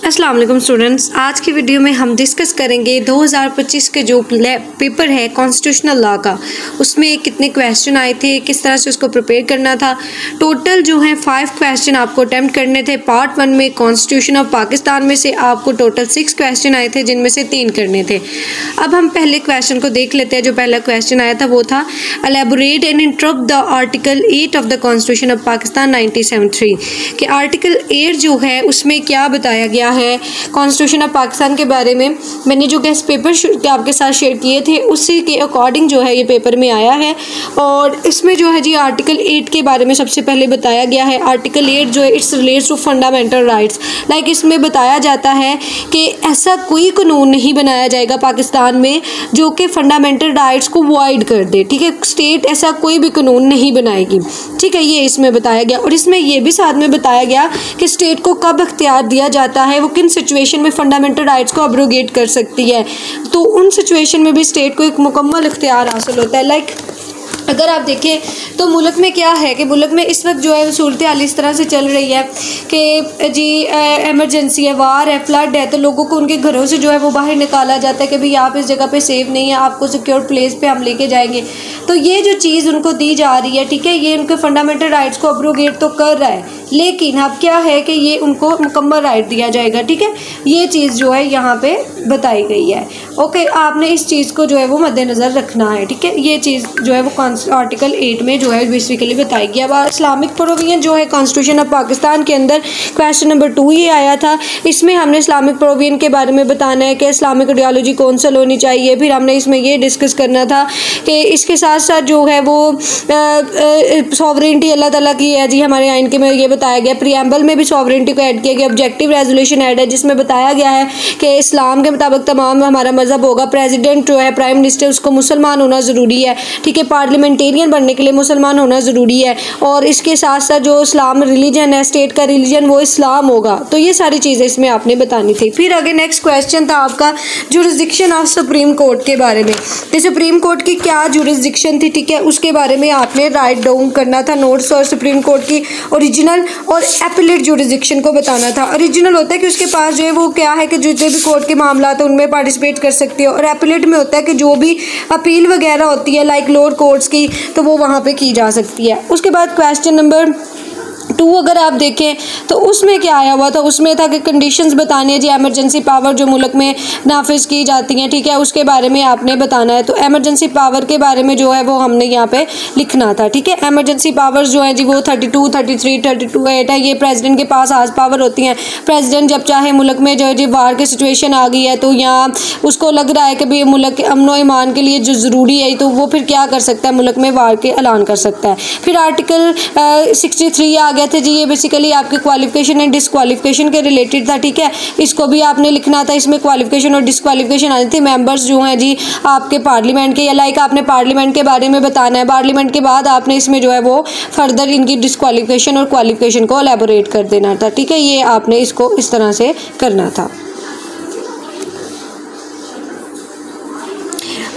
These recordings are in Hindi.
अस्सलाम वालेकुम स्टूडेंट्स, आज की वीडियो में हम डिस्कस करेंगे 2025 के जो पेपर है कॉन्स्टिट्यूशनल लॉ का, उसमें कितने क्वेश्चन आए थे, किस तरह से उसको प्रिपेयर करना था। टोटल जो है 5 क्वेश्चन आपको अटैम्प्ट करने थे। पार्ट 1 में कॉन्स्टिट्यूशन ऑफ पाकिस्तान में से आपको टोटल 6 क्वेश्चन आए थे, जिनमें से 3 करने थे। अब हम पहले क्वेश्चन को देख लेते हैं। जो पहला क्वेश्चन आया था वो था elaborate and interrupt the article 8 of the constitution of Pakistan 1973 कि आर्टिकल 8 जो है उसमें क्या बताया गया है कॉन्स्टिट्यूशन ऑफ पाकिस्तान के बारे में। मैंने जो गेस्ट पेपर आपके साथ शेयर किए थे उसी के अकॉर्डिंग जो है ये पेपर में आया है, और इसमें जो है जी आर्टिकल 8 के बारे में सबसे पहले बताया गया है। आर्टिकल 8 जो है it's relates to fundamental rights, like इसमें बताया जाता है कि ऐसा कोई कानून नहीं बनाया जाएगा पाकिस्तान में जो कि फंडामेंटल राइट्स को वॉइड कर दे। ठीक है, स्टेट ऐसा कोई भी कानून नहीं बनाएगी। ठीक है, ये इसमें बताया गया, और इसमें ये भी साथ में बताया गया कि स्टेट को कब इख्तियार दिया जाता है, वो किन सिचुएशन में फंडामेंटल राइट्स को अब्रोगेट कर सकती है। तो उन सिचुएशन में भी स्टेट को एक मुकम्मल इख्तियार हासिल होता है। लाइक अगर आप देखें तो मुल्क में क्या है कि मुल्क में इस वक्त जो है सूरत हाल इस तरह से चल रही है कि जी एमरजेंसी है, वार है, फ्लड है, तो लोगों को उनके घरों से जो है वो बाहर निकाला जाता है कि भाई आप इस जगह पे सेफ नहीं है, आपको सिक्योर प्लेस पे हम लेके जाएंगे। तो ये जो चीज़ उनको दी जा रही है, ठीक है, ये उनके फंडामेंटल राइट्स को अब्रोगेट तो कर रहा है, लेकिन अब क्या है कि ये उनको मुकम्मल राइट दिया जाएगा। ठीक है, ये चीज़ जो है यहाँ पे बताई गई है। ओके, आपने इस चीज़ को जो है वो मद्देनज़र रखना है। ठीक है, ये चीज़ जो है वो आर्टिकल 8 में जो है बेसिकली बताई गई। अब इस्लामिक प्रोविजन जो है कॉन्स्टिट्यूशन ऑफ पाकिस्तान के अंदर क्वेश्चन नंबर 2 ये आया था। इसमें हमने इस्लामिक प्रोविजन के बारे में बताना है कि इस्लामिक आइडियोलॉजी कौन सा होनी चाहिए। फिर हमने इसमें ये डिस्कस करना था कि इसके साथ साथ जो है वो सॉवरेनिटी अल्लाह ताला की है जी, हमारे आइन के में ये बताया गया। प्रीएम्बल में भी सॉवरेनिटी को ऐड किया गया। ऑब्जेक्टिव रेजोल्यूशन ऐड है जिसमें बताया गया है कि इस्लाम के मुताबिक तमाम हमारा मजहब होगा। प्रेसिडेंट जो है प्राइम मिनिस्टर उसको मुसलमान होना ज़रूरी है। ठीक है, पार्लियामेंटेरियन बनने के लिए मुसलमान होना ज़रूरी है, और इसके साथ साथ जो इस्लाम रिलीजन है, स्टेट का रिलीजन वो इस्लाम होगा। तो ये सारी चीज़ें इसमें आपने बतानी थी। फिर आगे नेक्स्ट क्वेश्चन था आपका जुरिस्डिक्शन ऑफ सुप्रीम कोर्ट के बारे में। तो सुप्रीम कोर्ट की क्या जुरिस्डिक्शन थी, ठीक है, उसके बारे में आपने राइट डाउन करना था नोट्स, और सुप्रीम कोर्ट की ओरिजिनल और एपिलेट जुरिस्डिक्शन को बताना था। ओरिजिनल होता है कि उसके पास जो है वो क्या है कि जो भी कोर्ट के मामला है उनमें पार्टिसिपेट कर सकती है, और एपिलेट में होता है कि जो भी अपील वगैरह होती है लाइक लोअर कोर्ट्स की तो वो वहाँ पे की जा सकती है। उसके बाद क्वेश्चन नंबर 2 अगर आप देखें तो उसमें क्या आया हुआ था, उसमें था कि कंडीशंस बतानी है जी एमरजेंसी पावर जो मुल्क में नाफिज की जाती हैं। ठीक है, उसके बारे में आपने बताना है। तो एमरजेंसी पावर के बारे में जो है वो हमने यहाँ पे लिखना था। ठीक है, एमरजेंसी पावर्स जो है जी वो 32, 33, 32(8) है। ये प्रेसिडेंट के पास आज पावर होती हैं। प्रेसिडेंट जब चाहे मुल्क में जो है जी वार की सिचुएशन आ गई है, तो यहाँ उसको लग रहा है कि भाई मुल्क के अमन व ईमान के लिए जो ज़रूरी है, तो वो फिर क्या कर सकता है, मुल्क में वार के ऐलान कर सकता है। फिर आर्टिकल 63 आ गया था जी, ये बेसिकली आपके क्वालिफिकेशन एंड डिसक्वालिफिकेशन के रिलेटेड था। ठीक है, इसको भी आपने लिखना था। इसमें क्वालिफिकेशन और डिसक्वालिफिकेशन आती थी मेंबर्स जो हैं जी आपके पार्लियामेंट के, या लाइक आपने पार्लियामेंट के बारे में बताना है। पार्लियामेंट के बाद आपने इसमें जो है वो फर्दर इनकी डिसक्वालिफिकेशन और क्वालिफिकेशन को एलेबोरेट कर देना था। ठीक है, ये आपने इसको इस तरह से करना था।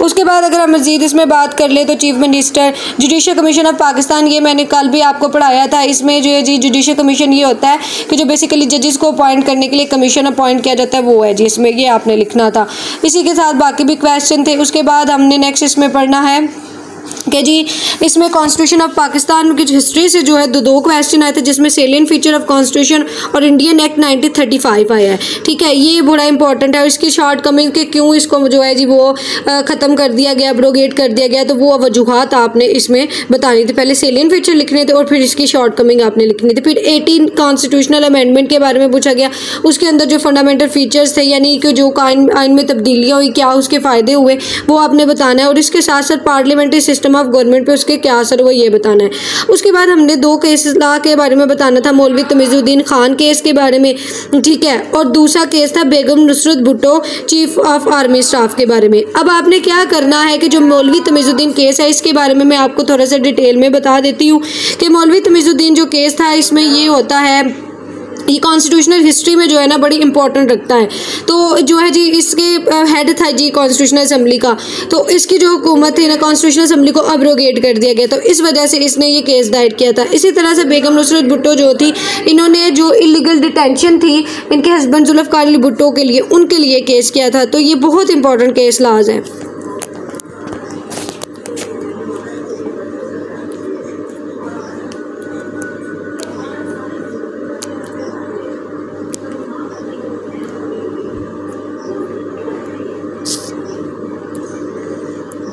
उसके बाद अगर हम मज़ीद इसमें बात कर ले तो chief minister judicial commission of Pakistan, ये मैंने कल भी आपको पढ़ाया था। इसमें जो है जी जुडिशल कमीशन ये होता है कि जो बेसिकली जजेस को अपॉइंट करने के लिए कमीशन अपॉइंट किया जाता है, वो है जी, इसमें ये आपने लिखना था। इसी के साथ बाकी भी क्वेश्चन थे। उसके बाद हमने नेक्स्ट इसमें पढ़ना है कि जी इसमें कॉन्स्टिट्यूशन ऑफ पाकिस्तान की हिस्ट्री से जो है दो क्वेश्चन आए थे, जिसमें सेलियन फीचर ऑफ कॉन्स्टिट्यूशन और इंडियन एक्ट 1935 आया है। ठीक है, ये बड़ा इंपॉर्टेंट है, और इसकी शॉर्ट कमिंग के क्यों इसको जो है जी वो ख़त्म कर दिया गया, अब्रोगेट कर दिया गया, तो वो वजूहात आपने इसमें बतानी थी। पहले सेलियन फीचर लिखने थे और फिर इसकी शॉर्ट कमिंग आपने लिखनी थी। फिर 18 कॉन्स्टिट्यूशनल अमेंडमेंट के बारे में पूछा गया। उसके अंदर जो फंडामेंटल फीचर्स थे, यानी कि जो आइन में तब्दीलियाँ हुई, क्या उसके फ़ायदे हुए, वो आपने बताना है। और इसके साथ साथ पार्लियामेंट्री सिस्टम ऑफ गवर्नमेंट पे उसके क्या असर हुआ, ये बताना है। उसके बाद हमने 2 केस ला के बारे में बताना था। मौलवी तमीज़ुद्दीन खान केस के बारे में, ठीक है, और दूसरा केस था Begum Nusrat Bhutto chief of army staff के बारे में। अब आपने क्या करना है कि जो मौलवी तमीज़ुद्दीन केस है इसके बारे में मैं आपको थोड़ा सा डिटेल में बता देती हूँ कि मौलवी तमीज़ुद्दीन जो केस था इसमें ये होता है ये कॉन्स्टिट्यूशनल हिस्ट्री में जो है ना बड़ी इंपॉर्टेंट रखता है। तो जो है जी इसके हेड था जी कॉन्स्टिट्यूशनल असेंबली का, तो इसकी जो हुकूमत थी ना कॉन्स्टिट्यूशनल असेंबली को अब्रोगेट कर दिया गया, तो इस वजह से इसने ये केस दायर किया था। इसी तरह से बेगम नुसरत भुट्टो जो थी, इन्होंने जो इलीगल डिटेंशन थी इनके हस्बैंड जुल्फ़िकार अली भुट्टो के लिए, उनके लिए केस किया था। तो ये बहुत इंपॉर्टेंट केस लाज है।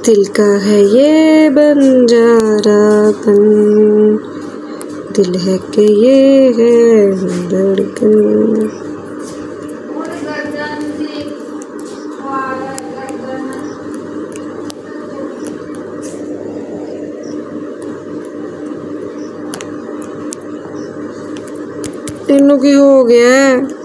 दिल का है ये बंजारापन, दिल है कि ये है धड़कन। इन लोग की हो गया है।